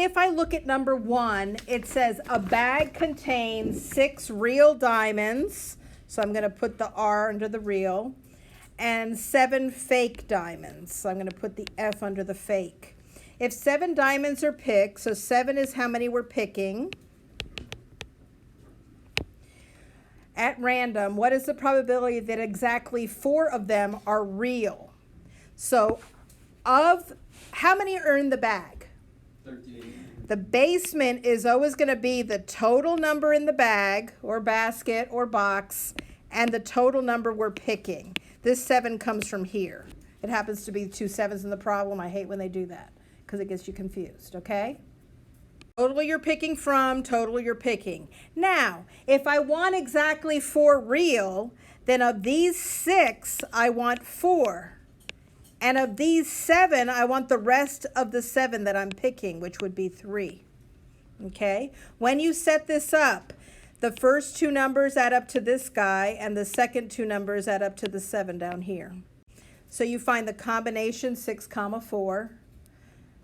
if I look at number 1, it says a bag contains 6 real diamonds. So I'm going to put the R under the real. And 7 fake diamonds. So I'm going to put the F under the fake. If 7 diamonds are picked, so 7 is how many we're picking. At random, what is the probability that exactly 4 of them are real? So of how many are in the bag? 13. The basement is always going to be the total number in the bag or basket or box and the total number we're picking. This 7 comes from here. It happens to be 2 7s in the problem. I hate when they do that because it gets you confused, okay? Total you're picking from, total you're picking. Now, if I want exactly 4 real, then of these 6, I want 4. And of these 7, I want the rest of the 7 that I'm picking, which would be 3. Okay? When you set this up, the first 2 numbers add up to this guy, and the second 2 numbers add up to the 7 down here. So you find the combination 6, 4,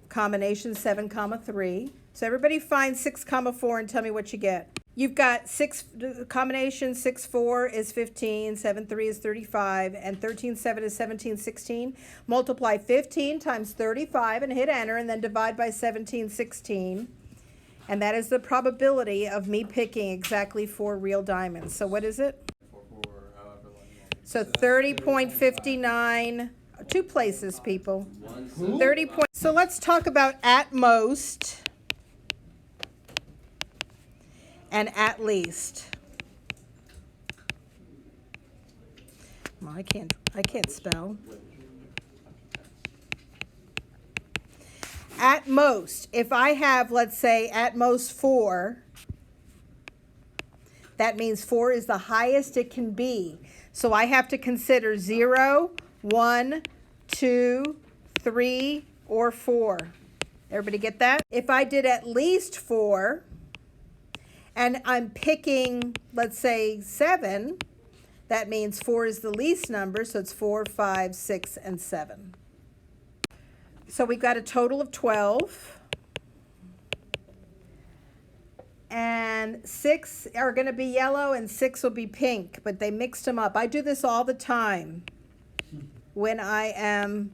combination 7, 3. So everybody find 6, 4 and tell me what you get. You've got 6, combination 6, 4 is 15, 7, 3 is 35, and 13, 7 is 17, 16. Multiply 15 times 35 and hit enter, and then divide by 17, 16. And that is the probability of me picking exactly 4 real diamonds. So what is it? So 30.59, 2 places, people. 30 point. So let's talk about at most and at least. Well, I can't spell. At most, if I have, let's say, at most 4, that means 4 is the highest it can be. So I have to consider 0, 1, 2, 3, or 4. Everybody get that? If I did at least 4, and I'm picking, let's say, 7, that means 4 is the least number, so it's 4, 5, 6, and 7. So we've got a total of 12. And 6 are going to be yellow and 6 will be pink, but they mixed them up. I do this all the time when I am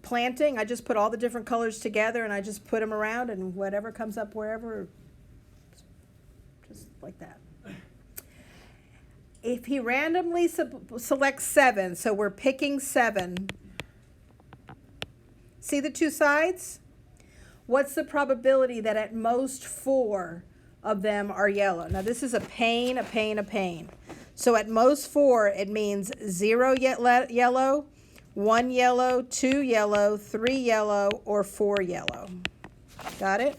planting. I just put all the different colors together and I just put them around, and whatever comes up wherever, just like that. If he randomly selects 7, so we're picking 7. See the 2 sides? What's the probability that at most 4 of them are yellow? Now this is a pain, a pain, a pain. So at most 4, it means 0 yellow, 1 yellow, 2 yellow, 3 yellow, or 4 yellow. Got it?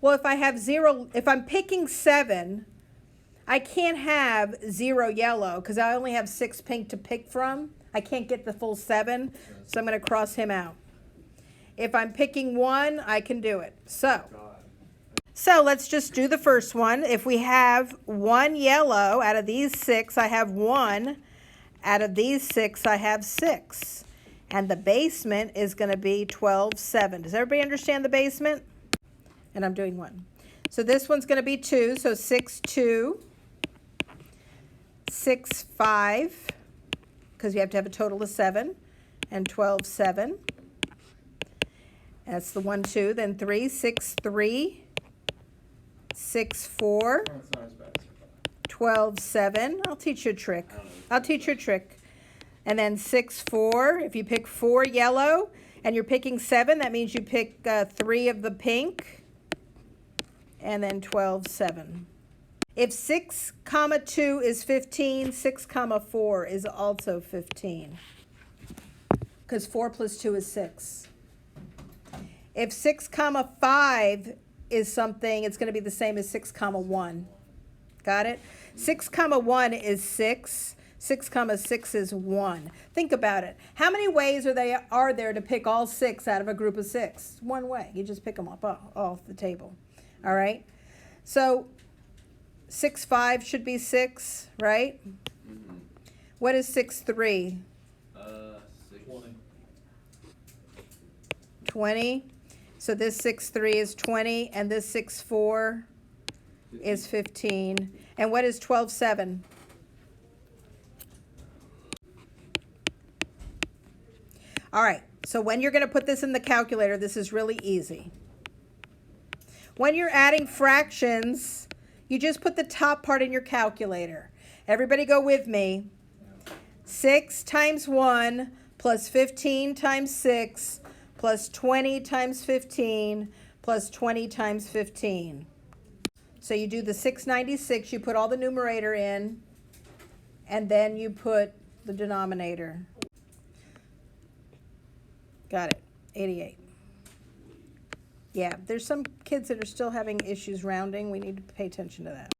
Well, if I have 0, if I'm picking 7, I can't have 0 yellow because I only have 6 pink to pick from. I can't get the full 7, so I'm going to cross him out. If I'm picking 1, I can do it. So let's just do the first one. If we have 1 yellow out of these 6, I have 1. Out of these 6, I have 6. And the basement is going to be 12, 7. Does everybody understand the basement? And I'm doing 1. So this one's going to be 2. So 6, 2. 6, 5. Because you have to have a total of 7. And 12, 7. That's the 1, 2. Then 3, 6, 3. 6, 4. 12, 7. I'll teach you a trick. I'll teach you a trick. And then 6, 4. If you pick 4 yellow and you're picking 7, that means you pick 3 of the pink. And then 12, 7. If 6, 2 is 15, 6, 4 is also 15. Because 4 plus 2 is 6. If 6, 5 is something, it's going to be the same as 6, 1. Got it? 6, 1 is 6. 6, 6 is 1. Think about it. How many ways are there to pick all 6 out of a group of 6? One way. You just pick them up off the table. All right? So 6, 5 should be 6, right? Mm-hmm. What is 6, 3? 20. 20. So this 6.3 is 20, and this 6.4 is 15. And what is 12.7? All right, so when you're going to put this in the calculator, this is really easy. When you're adding fractions, you just put the top part in your calculator. Everybody go with me. 6 times 1 plus 15 times 6 plus 20 times 15 plus 20 times 15. So you do the 696, you put all the numerator in, and then you put the denominator. Got it, 88. Yeah, there's some kids that are still having issues rounding. We need to pay attention to that.